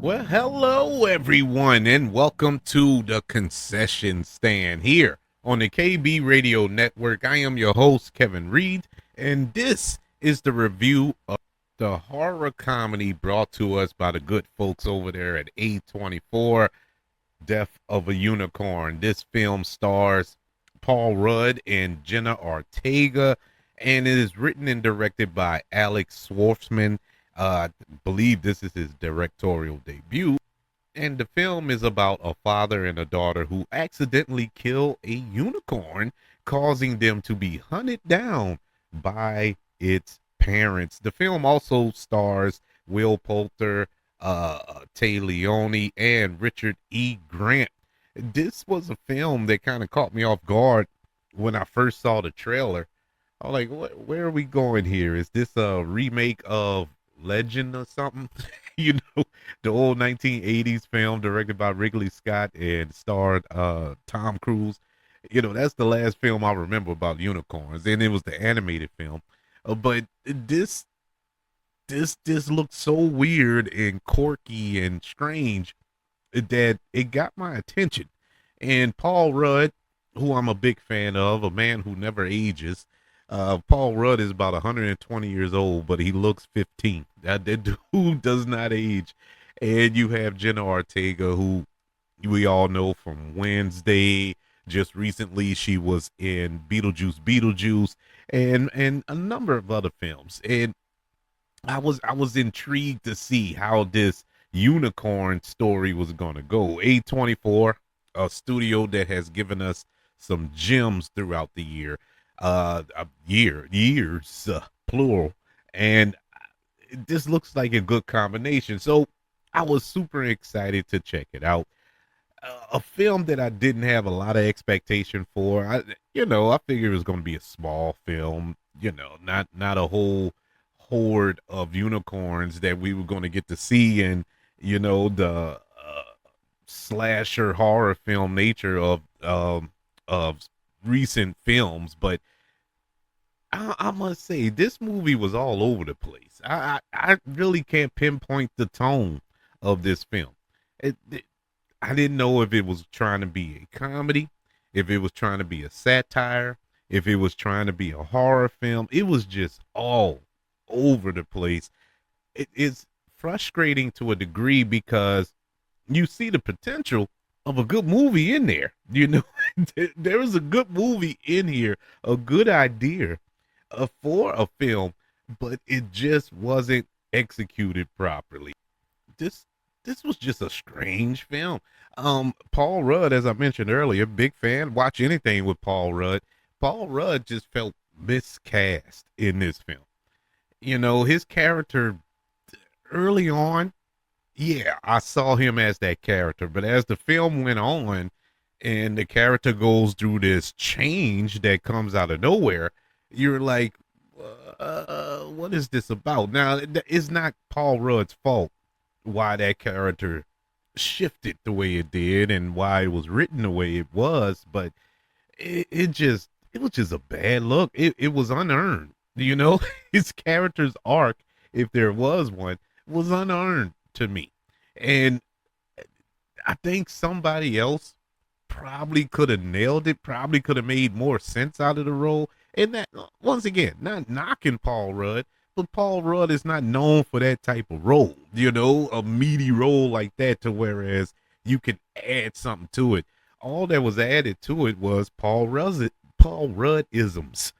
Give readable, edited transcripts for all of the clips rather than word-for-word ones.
Well, hello everyone, and welcome to the concession stand here on the KB Radio Network. I am your host, Kevin Reed, and this is the review of the horror comedy brought to us by the good folks over there at A24, Death of a Unicorn. This film stars Paul Rudd and Jenna Ortega, and it is written and directed by Alex Scharfman. I believe this is his directorial debut. And the film is about a father and a daughter who accidentally kill a unicorn, causing them to be hunted down by its parents. The film also stars Will Poulter, Tay Leone, and Richard E. Grant. This was a film that kind of caught me off guard when I first saw the trailer. I was like, where are we going here? Is this a remake of Legend or something? You know, the old 1980s film directed by Ridley Scott and starred Tom Cruise. You know, that's the last film I remember about unicorns, and it was the animated film. But this looked so weird and quirky and strange that it got my attention. And Paul Rudd, who I'm a big fan of, a man who never ages. Paul Rudd is about 120 years old, but he looks 15. That dude does not age. And you have Jenna Ortega, who we all know from Wednesday. Just recently, she was in Beetlejuice, and a number of other films. And I was intrigued to see how this unicorn story was going to go. A24, a studio that has given us some gems throughout the years, plural, and this looks like a good combination. So I was super excited to check it out. A film that I didn't have a lot of expectation for. I figured it was going to be a small film. Not a whole horde of unicorns that we were going to get to see, and the slasher horror film nature of recent films. But I must say, this movie was all over the place. I really can't pinpoint the tone of this film. I didn't know if it was trying to be a comedy, if it was trying to be a satire, if it was trying to be a horror film. It was just all over the place. It is frustrating to a degree because you see the potential of a good movie in there. There was a good movie in here, a good idea for a film, but it just wasn't executed properly. This this was just a strange film. Paul Rudd, as I mentioned earlier, big fan. Watch anything with Paul Rudd. Paul Rudd just felt miscast in this film. His character early on, yeah, I saw him as that character. But as the film went on and the character goes through this change that comes out of nowhere, you're like, what is this about? Now, it's not Paul Rudd's fault why that character shifted the way it did and why it was written the way it was, but it was just a bad look. It was unearned. His character's arc, if there was one, was unearned to me. And I think somebody else probably could have nailed it, probably could have made more sense out of the role. And that, once again, not knocking Paul Rudd, but Paul Rudd is not known for that type of role, a meaty role like that, to whereas you could add something to it. All that was added to it was Paul Rudd isms.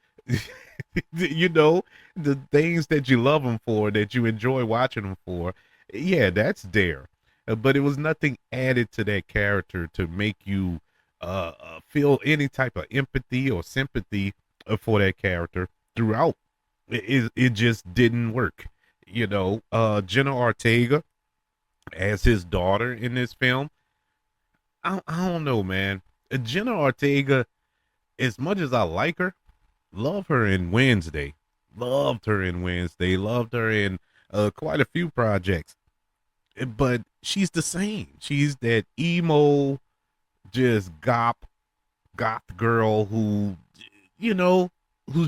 The things that you love him for, that you enjoy watching him for. Yeah, that's there. But it was nothing added to that character to make you feel any type of empathy or sympathy for that character throughout. It just didn't work. Jenna Ortega as his daughter in this film. I don't know, man. Jenna Ortega, as much as I like her, love her in Wednesday. Loved her in Wednesday. Loved her in quite a few projects. But she's the same. She's that emo, just goth girl who's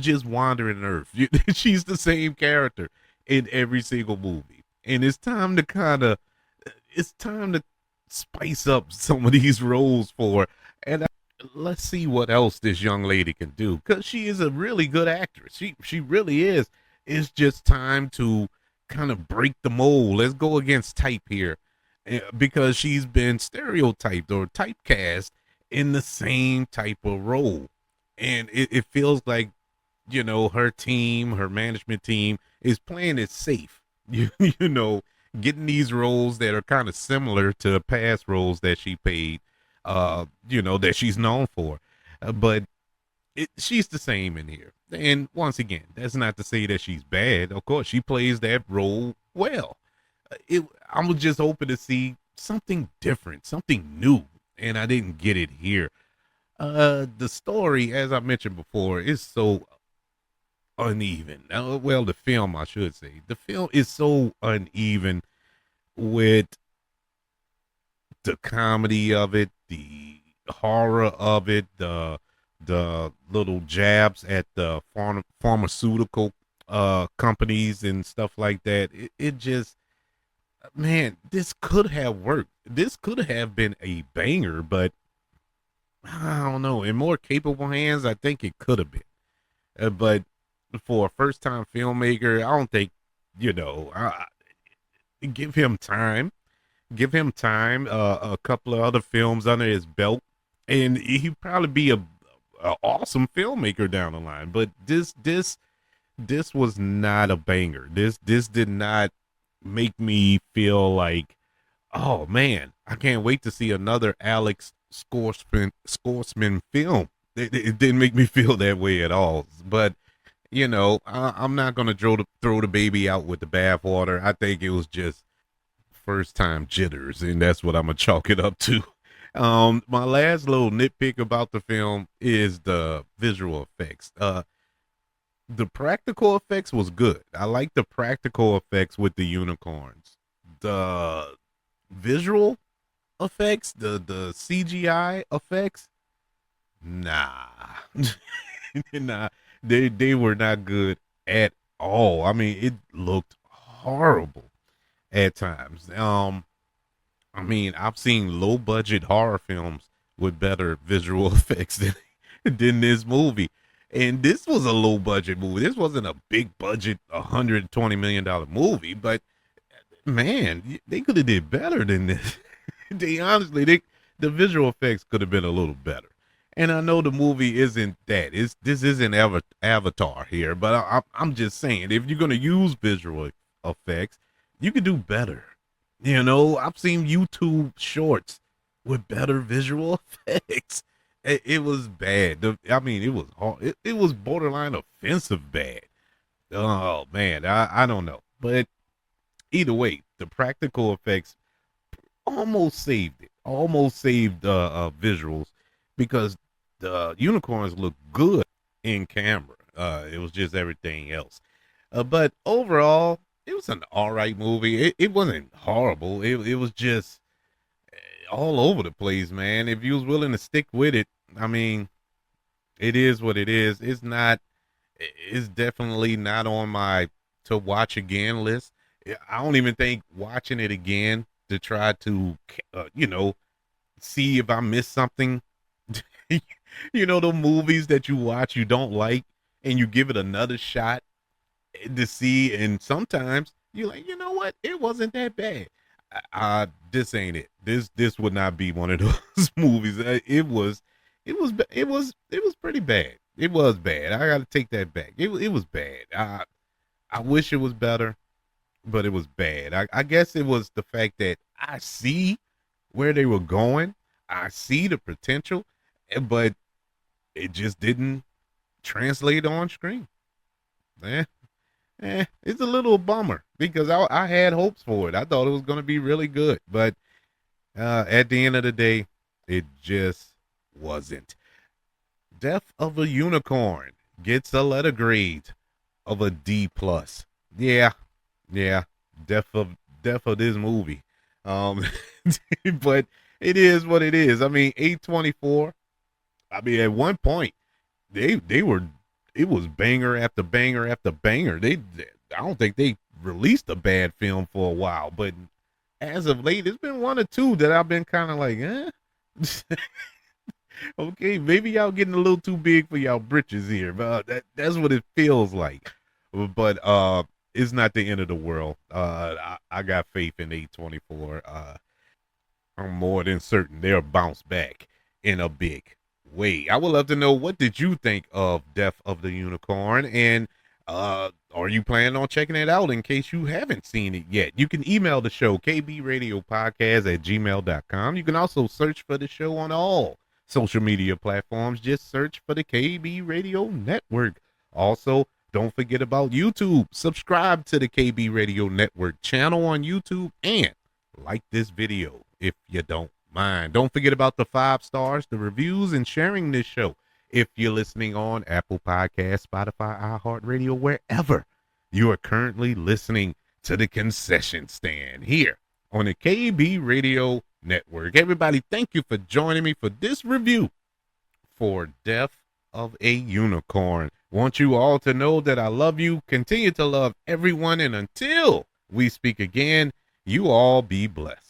just wandering Earth. She's the same character in every single movie. And it's time to kind of it's time to spice up some of these roles for her. And let's see what else this young lady can do, because she is a really good actress. She really is. It's just time to kind of break the mold. Let's go against type here, because she's been stereotyped or typecast in the same type of role, and it feels like, her team, her management team is playing it safe. You know, getting these roles that are kind of similar to past roles that she played, that she's known for. But she's the same in here. And once again, that's not to say that she's bad. Of course, she plays that role well. I was just hoping to see something different, something new, and I didn't get it here. The story, as I mentioned before, is so uneven. Well, the film, I should say, the film is so uneven with the comedy of it, the horror of it, the little jabs at the pharmaceutical companies and stuff like that. It just, man, this could have worked. This could have been a banger, but I don't know. In more capable hands, I think it could have been. But for a first time filmmaker, I don't think, give him time. Give him time. A couple of other films under his belt, and he'd probably be a awesome filmmaker down the line. But this was not a banger. This did not make me feel like, oh man, I can't wait to see another Alex Scharfman film. It didn't make me feel that way at all. But I'm not gonna throw the baby out with the bathwater. I think it was just first time jitters, and that's what I'm gonna chalk it up to. My last little nitpick about the film is the visual effects. The practical effects was good. I like the practical effects with the unicorns. The visual effects, the CGI effects, nah, nah, they were not good at all. I mean, it looked horrible at times. I mean, I've seen low budget horror films with better visual effects than this movie. And this was a low budget movie. This wasn't a big budget, $120 million movie, but man, they could have did better than this. The visual effects could have been a little better. And I know the movie isn't that. This isn't Avatar here, but I'm just saying, if you're gonna use visual effects, you could do better. I've seen YouTube shorts with better visual effects. It was bad. I mean, it was it was borderline offensive bad. Oh man, I don't know, but either way, the practical effects almost saved it. Almost saved visuals, because the unicorns look good in camera. It was just everything else. But overall, it was an all right movie. It wasn't horrible. It was just all over the place, man. If you was willing to stick with it, I mean, it is what it is. It's not. It's definitely not on my to watch again list. I don't even think watching it again to try to, see if I missed something. The movies that you watch you don't like, and you give it another shot to see, and sometimes you're like, you know what, it wasn't that bad. This ain't it. This would not be one of those movies. It was pretty bad. It was bad. I got to take that back. It was bad. I wish it was better, but it was bad. I guess it was the fact that I see where they were going. I see the potential, but it just didn't translate on screen. It's a little bummer, because I had hopes for it. I thought it was going to be really good, but at the end of the day, it just wasn't. Death of a Unicorn gets a letter grade of a D plus. Yeah, yeah. Death of this movie. But it is what it is. I mean, A24. I mean, at one point, they were. It was banger after banger after banger. I don't think they released a bad film for a while, but as of late, it's been one or two that I've been kind of like, okay, maybe y'all getting a little too big for y'all britches here, but that's what it feels like. But it's not the end of the world. I got faith in 824. I'm more than certain they'll bounce back in a big way. I would love to know, what did you think of Death of the Unicorn, and are you planning on checking it out in case you haven't seen it yet? You can email the show kbradiopodcast@gmail.com. You can also search for the show on all social media platforms. Just search for the KB Radio Network. Also, don't forget about YouTube. Subscribe to the KB Radio Network channel on YouTube and like this video if you don't mind. Don't forget about the 5 stars, the reviews, and sharing this show. If you're listening on Apple Podcasts, Spotify, iHeartRadio, wherever you are currently listening to the concession stand here on the KB Radio Network. Everybody, thank you for joining me for this review for Death of a Unicorn. Want you all to know that I love you, continue to love everyone, and until we speak again, you all be blessed.